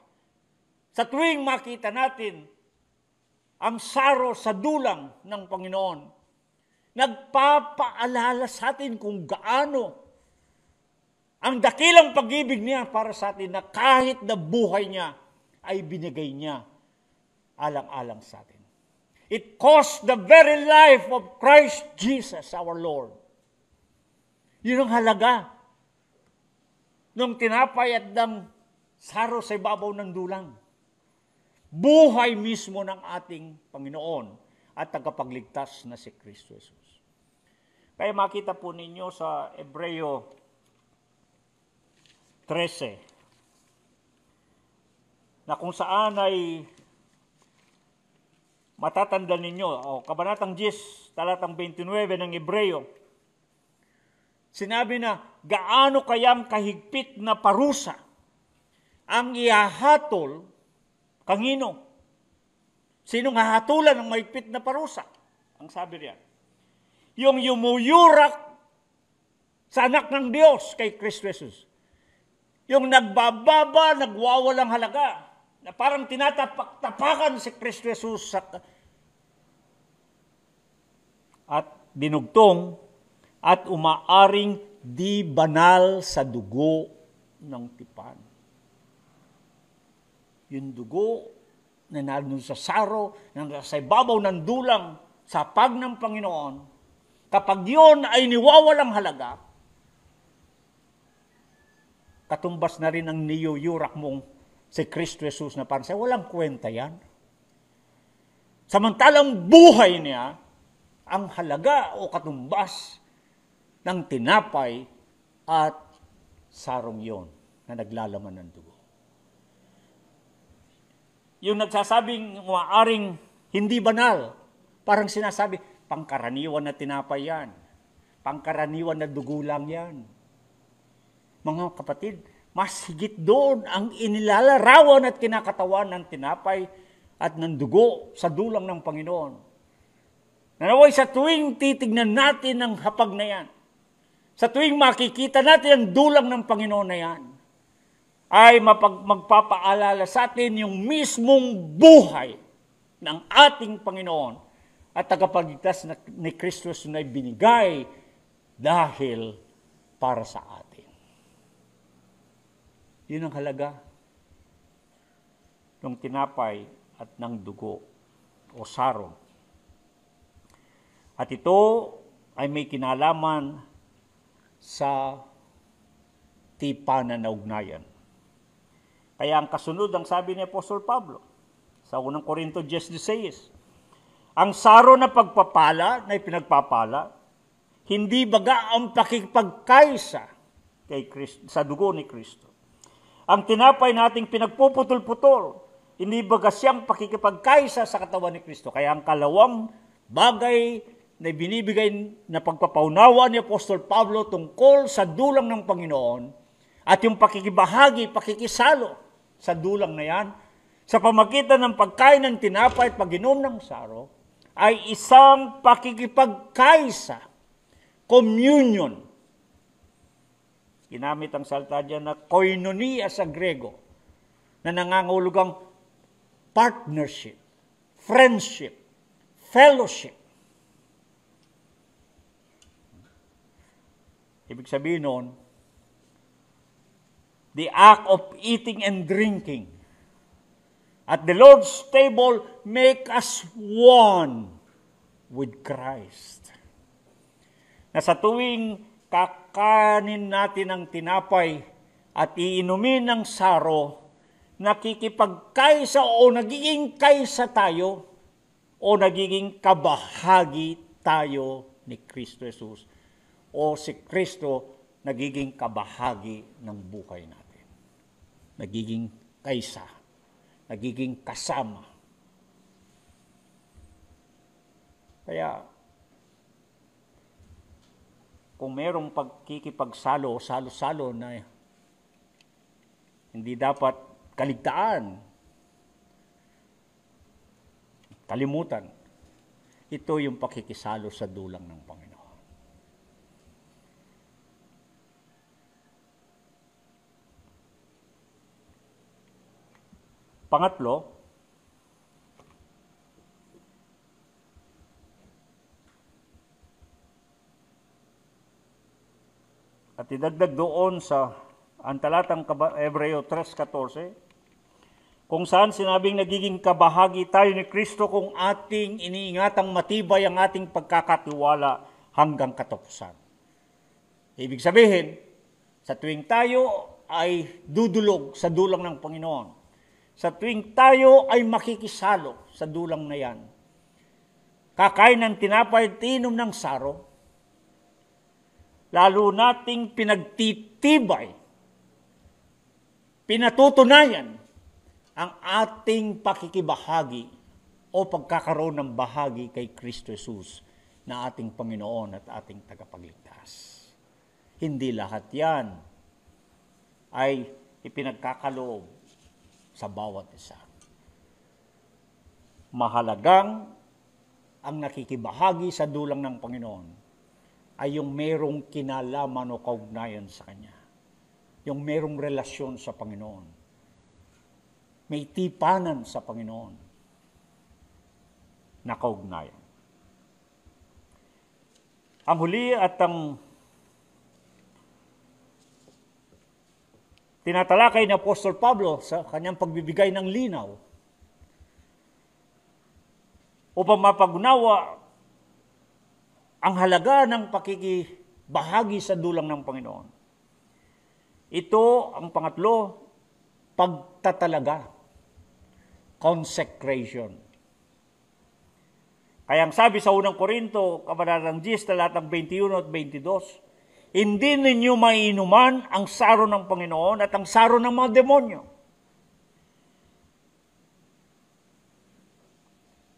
sa tuwing makita natin ang saro sa dulang ng Panginoon, nagpapaalala sa atin kung gaano ang dakilang pag-ibig niya para sa atin na kahit na buhay niya ay binigay niya alang-alang sa atin. It cost the very life of Christ Jesus our Lord. Yun ang halaga ng tinapay at ng saro sa ibabaw ng dulang. Buhay mismo ng ating Panginoon at tagapagligtas na si Kristo Jesus. Kaya makita po ninyo sa Hebreo 13, na kung saan ay matatanda ninyo, kabanatang 10, talatang 29 ng Hebreo, sinabi na, gaano kayang kahigpit na parusa ang ihahatol kanino? Sinong hahatulan ng mahigpit na parusa? Ang sabi riyan, yung yumuyurak sa anak ng Diyos kay Kristo Jesus. Yung nagbababa, nagwawalang halaga, na parang tinatapak-tapakan si Kristo Jesus at dinugtong at umaaring di banal sa dugo ng tipan. Yung dugo na nandun sa saro, sa ibabaw ng dulang, sa pag ng Panginoon, kapag yun ay niwawalang halaga, katumbas na rin ang niyuyurak mong si Kristo Jesus na parang walang kwenta yan. Samantalang buhay niya, ang halaga o katumbas ng tinapay at sarong yon na naglalaman ng dugo. Yung nagsasabing maaaring hindi banal, parang sinasabi, pangkaraniwan na tinapay yan. Pangkaraniwan na dugo lang yan. Mga kapatid, mas higit doon ang inilalarawan at kinakatawan ng tinapay at ng dugo sa dulang ng Panginoon. Nanaway sa tuwing titignan natin ang hapag na yan, sa tuwing makikita natin ang dulang ng Panginoon na yan, ay magpapaalala sa atin yung mismong buhay ng ating Panginoon at tagapagligtas ni Kristo na binigay dahil para sa atin. Yun ang halaga ng tinapay at ng dugo o sarong. At ito ay may kinalaman sa tipanan na ugnayan. Kaya ang kasunod ang sabi ni Apostol Pablo sa 1 Corinto 10:16, ang saro na pagpapala na ipinagpapala, hindi baga ang pakikipagkaisa kay Kristo, sa dugo ni Kristo. Ang tinapay nating pinagpuputol-putol, hindi baga siyang pakikipagkaisa sa katawan ni Kristo. Kaya ang kalawang bagay na binibigay na pagpapaunawa ni Apostol Pablo tungkol sa dulang ng Panginoon at yung pakikibahagi, pakikisalo sa dulang na yan, sa pamagitan ng pagkain ng tinapay at pag-inom ng saro, ay isang pakikipagkaisa, communion. Ginamit ang salita dyan na koinonia sa Grego, na nangangahulugang partnership, friendship, fellowship. Ibig sabihin noon, the act of eating and drinking at the Lord's table make us one with Christ. Na sa tuwing kakanin natin ang tinapay at iinumin ng saro, nakikipagkaisa o nagiging kaisa tayo o nagiging kabahagi tayo ni Kristo Jesus. O si Kristo nagiging kabahagi ng buhay natin. Nagiging kaisa, nagiging kasama. Kaya, kung merong pagkikipagsalo o salo-salo na hindi dapat kaligtaan, kalimutan, ito yung pakikisalo sa dulang ng Panginoon. Pangatlo, at idagdag doon sa ang talatang Hebreo 3:14, kung saan sinabing nagiging kabahagi tayo ni Kristo kung ating iniingatang matibay ang ating pagkakatiwala hanggang katapusan. Ibig sabihin, sa tuwing tayo ay dudulog sa dulang ng Panginoon, sa tuwing tayo ay makikisalo sa dulang na yan, kakain ng tinapay at inom ng saro, lalo nating pinagtitibay, pinatutunayan ang ating pakikibahagi o pagkakaroon ng bahagi kay Kristo Jesus na ating Panginoon at ating tagapagligtas. Hindi lahat yan ay ipinagkakaloob sa bawat isa. Mahalagang ang nakikibahagi sa dulang ng Panginoon ay yung merong kinalaman o kaugnayan sa Kanya. Yung merong relasyon sa Panginoon. may tipanan sa Panginoon na kaugnayan. Ang huli at ang tinatalakay ni Apostol Pablo sa kanyang pagbibigay ng linaw upang mapagunawa ang halaga ng pakikibahagi sa dulang ng Panginoon. Ito ang pangatlo, pagtatalaga, consecration. Kaya ang sabi sa unang Korinto, Kabanatang 10, talatang 21 at 22, hindi ninyo maiinuman ang saro ng Panginoon at ang saro ng mga demonyo.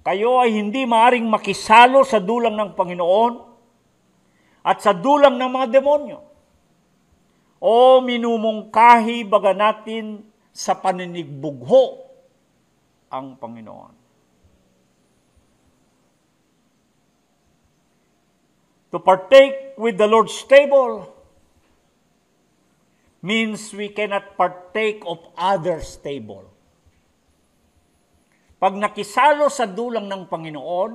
Kayo ay hindi maaring makisalo sa dulang ng Panginoon at sa dulang ng mga demonyo. O minumungkahi baga natin sa paninigbugho ang Panginoon. To partake with the Lord's table means we cannot partake of others' table. Pag nakisalo sa dulang ng Panginoon,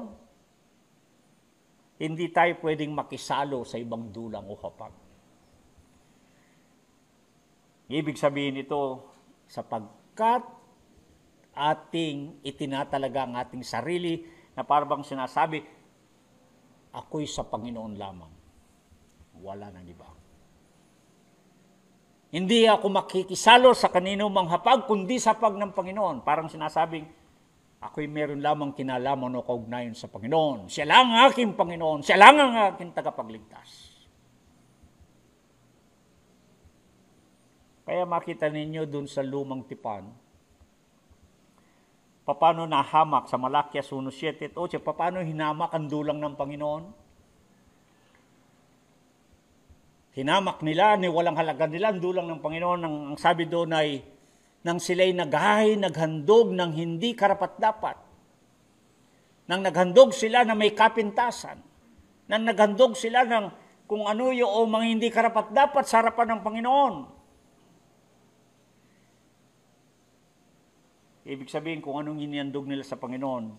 hindi tayo pwedeng makisalo sa ibang dulang o hapag. Ibig sabihin ito, sapagkat ating itinatalaga ang ating sarili na parang sinasabi, ako'y sa Panginoon lamang. Wala nang iba. Hindi ako makikisalo sa kanino mang hapag, kundi sa hapag ng Panginoon. Parang sinasabing, ako'y meron lamang kinalaman o kaugnayan sa Panginoon. Siya lang ang aking Panginoon. Siya lang ang aking tagapagligtas. Kaya makita ninyo dun sa lumang tipan, paano nahamak sa Malakias 1:7 at 8, paano hinamak ang dulang ng Panginoon? Hinamak nila, ni walang halaga nila ang dulang ng Panginoon. Ang sabi doon ay, nang sila'y naghandog ng hindi karapat-dapat, nang naghandog sila na may kapintasan, nang naghandog sila ng kung ano yung mga hindi karapat-dapat sa harapan ng Panginoon. Ibig sabihin, kung anong inihandog nila sa Panginoon,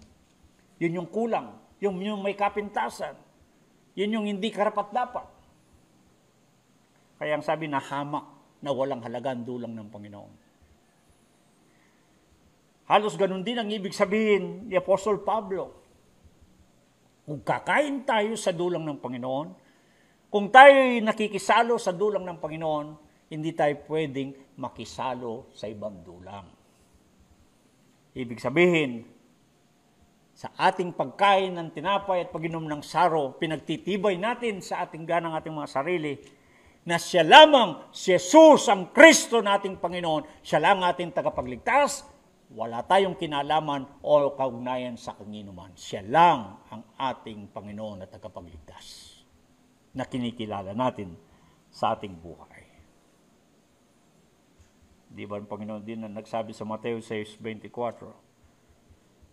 yun yung kulang, yung may kapintasan, yun yung hindi karapat-dapat. Kaya ang sabi na hamak na walang halaga ang dulang ng Panginoon. Halos ganun din ang ibig sabihin ni Apostol Pablo. Kung kakain tayo sa dulang ng Panginoon, kung tayo'y nakikisalo sa dulang ng Panginoon, hindi tayo pwedeng makisalo sa ibang dulang. Ibig sabihin, sa ating pagkain ng tinapay at pag-inom ng saro, pinagtitibay natin sa ating ganang ating mga sarili na siya lamang, si Jesus ang Kristo nating Panginoon, siya lang ating tagapagligtas, wala tayong kinalaman o kaugnayan sa kanginuman. Siya lang ang ating Panginoon at tagapagligtas na kinikilala natin sa ating buhay. Di ba ang Panginoon din na nagsabi sa Mateo 6:24,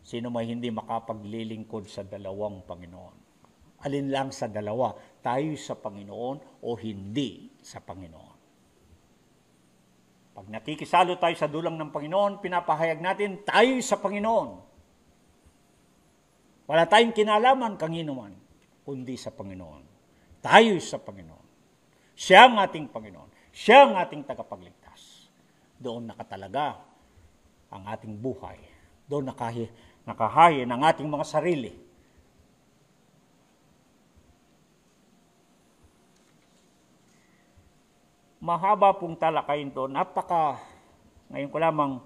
sino may hindi makapaglilingkod sa dalawang Panginoon? Alin lang sa dalawa, tayo sa Panginoon o hindi sa Panginoon? Pag nakikisalo tayo sa dulang ng Panginoon, pinapahayag natin tayo sa Panginoon. Wala tayong kinalaman kanginuman, kundi sa Panginoon. Tayo sa Panginoon. Siya ang ating Panginoon. Siya ang ating tagapagligtas. Doon nakatalaga ang ating buhay. Doon nakahayin ang ating mga sarili. Mahaba pong talakayin to. Ngayon ko lamang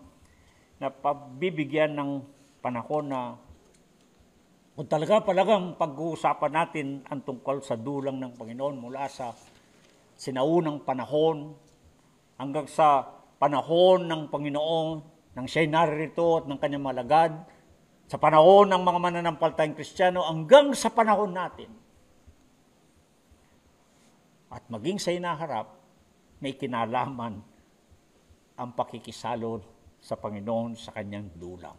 napabibigyan ng panahon na kung talagang pag-uusapan natin ang tungkol sa dulang ng Panginoon mula sa sinaunang panahon hanggang sa panahon ng Panginoon, nang siya'y naririto at ng kanyang malagad, sa panahon ng mga mananampalatayang Kristiyano, hanggang sa panahon natin. At maging sa inaharap, may kinalaman ang pakikisalo sa Panginoon sa kanyang dulang.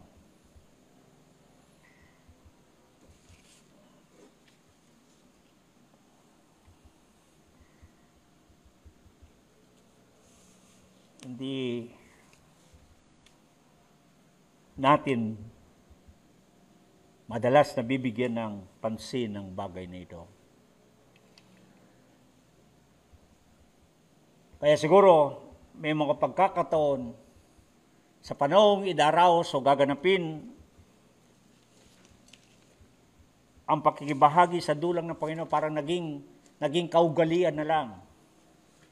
natin madalas nabibigyan ng pansin ng bagay na ito. Kaya siguro may mga pagkakataon sa panahong idaraos o gaganapin ang pakikibahagi sa dulang ng Panginoon parang naging kaugalian na lang,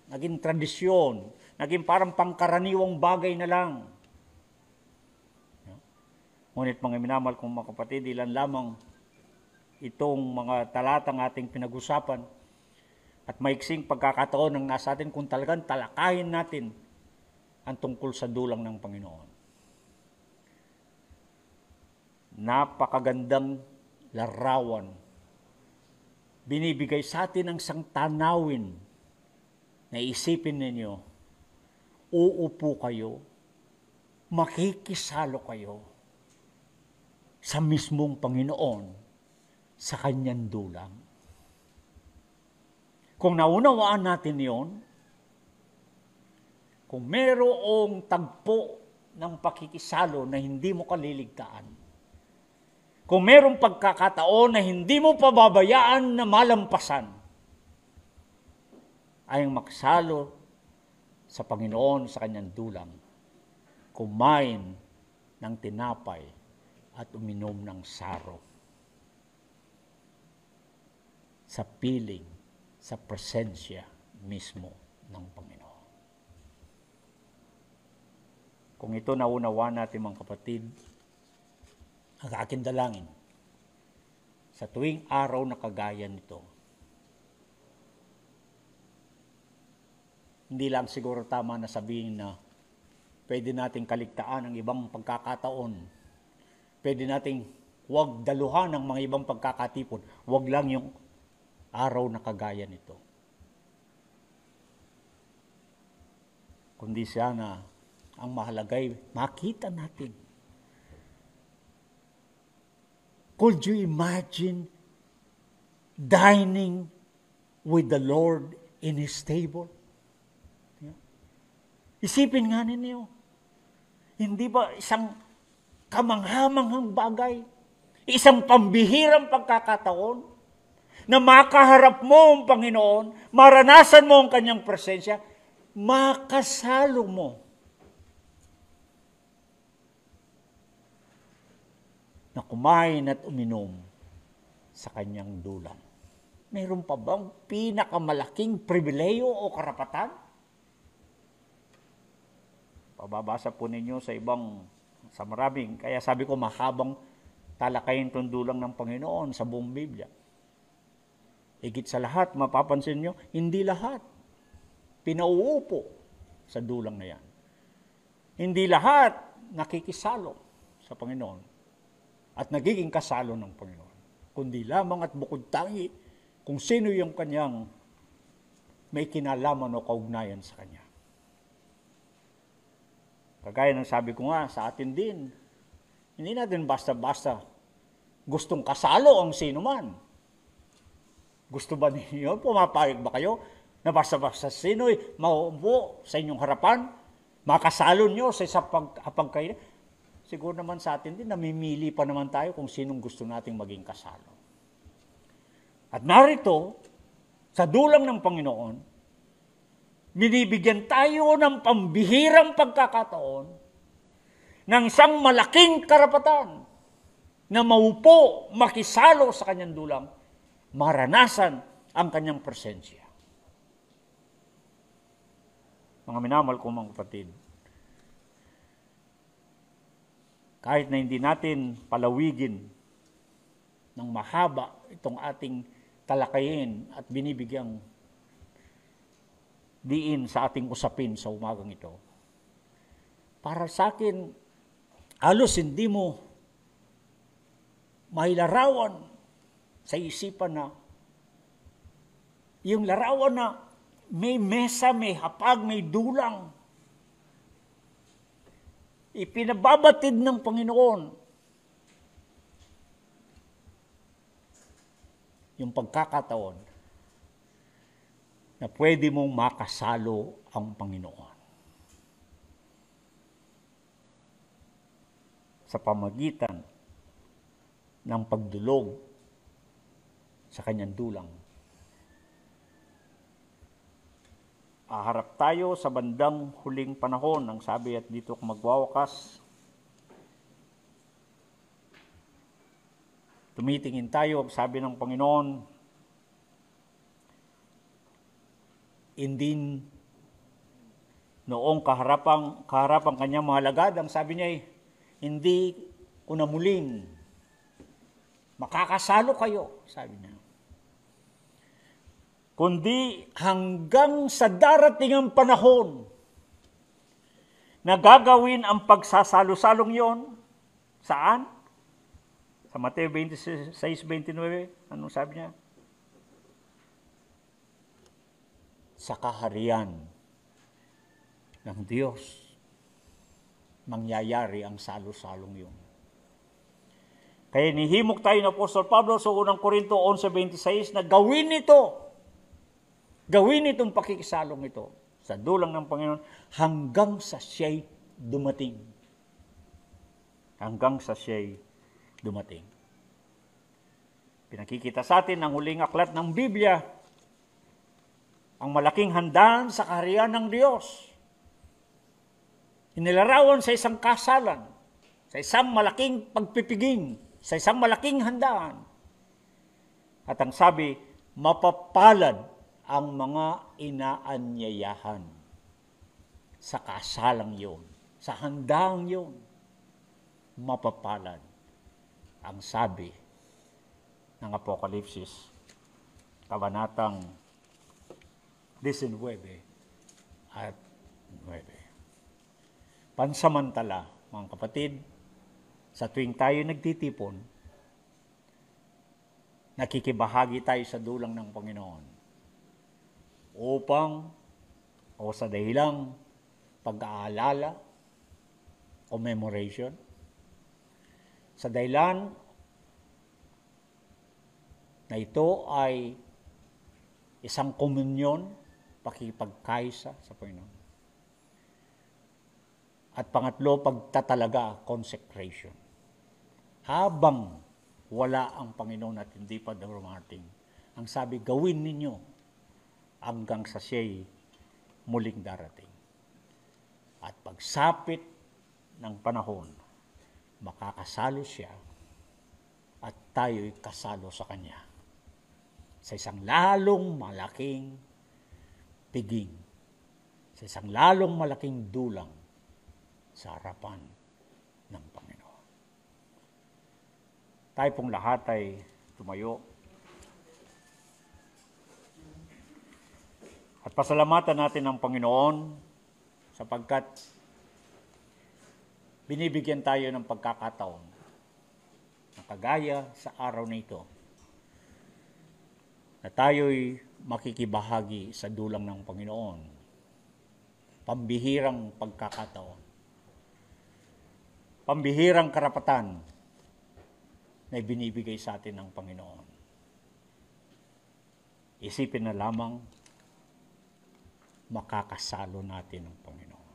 naging tradisyon, naging parang pangkaraniwang bagay na lang. Ngunit mga minamahal kong mga kapatid, ilan lamang itong mga talatang ating pinag-usapan at maiksing pagkakataon ng nasa atin kung talagang talakayin natin ang tungkol sa dulang ng Panginoon. Napakagandang larawan. Binibigay sa atin ang isang tanawin na isipin ninyo, uupo kayo, makikisalo kayo sa mismong Panginoon sa kanyang dulang. Kung naunawaan natin yon, kung mayroong tagpo ng pakikisalo na hindi mo kaliligtaan, kung mayroong pagkakataon na hindi mo pababayaan na malampasan, ay maksalo sa Panginoon sa kanyang dulang, kumain ng tinapay at uminom ng saro. Sa piling, sa presensya mismo ng Panginoon. Kung ito naunawa natin mga kapatid, ang aking dalangin, sa tuwing araw na kagaya nito, hindi lang siguro tama na sabihin na pwede nating kaligtaan ang ibang pagkakataon, pwede nating huwag daluhan ng mga ibang pagkakatipon, huwag lang yung araw na kagaya nito. Kundi sana ang mahalagay, makita natin. Could you imagine dining with the Lord in His table? Isipin nga ninyo, hindi ba isang kamanghamanghang bagay, isang pambihirang pagkakataon, na makaharap mo ang Panginoon, maranasan mo ang kanyang presensya, makasalo mo. Na kumain at uminom sa kanyang dulang. Mayroon pa bang pinakamalaking pribileyo o karapatan? Pababasa po ninyo sa maraming, kaya sabi ko mahabang talakayin itong dulang ng Panginoon sa buong Biblia. Higit sa lahat, mapapansin nyo, hindi lahat pinauupo sa dulang na yan. Hindi lahat nakikisalo sa Panginoon at nagiging kasalo ng Panginoon. Kundi lamang at bukod tangi kung sino yung kanyang may kinalaman o kaugnayan sa kanya. Kagaya ng sabi ko nga sa atin din, hindi natin basta-basta gustong kasalo ang sino man. Gusto ba ninyo? Pumapayag ba kayo na basta-basta sino'y maupo sa inyong harapan? Makasalo nyo sa isang pagkain? Siguro naman sa atin din, namimili pa naman tayo kung sinong gusto nating maging kasalo. At narito, sa dulang ng Panginoon, binibigyan tayo ng pambihirang pagkakataon ng isang malaking karapatan na maupo, makisalo sa kanyang dulang, maranasan ang kanyang presensya. Mga minamahal ko mga kapatid, kahit na hindi natin palawigin ng mahaba itong ating talakayin at binibigyang diin sa ating usapin sa umagang ito, para sa akin, halos hindi mo mailarawan sa isipan na yung larawan na may mesa, may hapag, may dulang, ipinababatid ng Panginoon yung pagkakataon na pwede mong makasalo ang Panginoon. sa pamagitan ng pagdulog sa kanyang dulang. Aharap tayo sa bandang huling panahon, ang sabi at dito magwawakas. Tumitingin tayo, sabi ng Panginoon, hindi noong kaharapang kanyang mga alagad, ang sabi niya, hindi ko na muling makakasalo kayo, sabi niya. Kundi hanggang sa darating ang panahon na gagawin ang pagsasalo-salong yon. Saan? Sa Mateo 26:29, anong sabi niya? Sa kaharian ng Diyos, mangyayari ang salo-salong yun. Kaya nihimok tayo ng Apostol Pablo sa unang Korinto 11:26 na gawin itong pakikisalong ito sa dulang ng Panginoon hanggang sa siya'y dumating. Hanggang sa siya'y dumating. Pinakikita sa atin ang huling aklat ng Biblia, ang malaking handaan sa kaharian ng Diyos. Inilarawan sa isang kasalan, sa isang malaking pagpipiging, sa isang malaking handaan. At ang sabi, mapapalad ang mga inaanyayahan sa kasalang yun, sa handang yun. Mapapalad ang sabi ng Apokalipsis, kabanatang 19 at 9. Pansamantala, mga kapatid, sa tuwing tayo nagtitipon, nakikibahagi tayo sa dulang ng Panginoon upang o sa dahilang pag-aalala, commemoration, sa dahilan na ito ay isang komunyon, pakipagkaisa sa Panginoon. At pangatlo, pagtatalaga, consecration. Habang wala ang Panginoon at hindi pa dumating, ang sabi, gawin ninyo hanggang sa siya'y muling darating. At pagsapit ng panahon, makakasalo siya at tayo'y kasalo sa Kanya sa isang lalong malaking piging, sa isang lalong malaking dulang sa harapan ng Panginoon. Tayo pong lahat ay tumayo at pasalamatan natin ang Panginoon sapagkat binibigyan tayo ng pagkakataon na kagaya sa araw na ito na tayo'y makikibahagi sa dulang ng Panginoon. Pambihirang pagkakataon. Pambihirang karapatan na binibigay sa atin ng Panginoon. Isipin na lamang makakasalo natin ng Panginoon.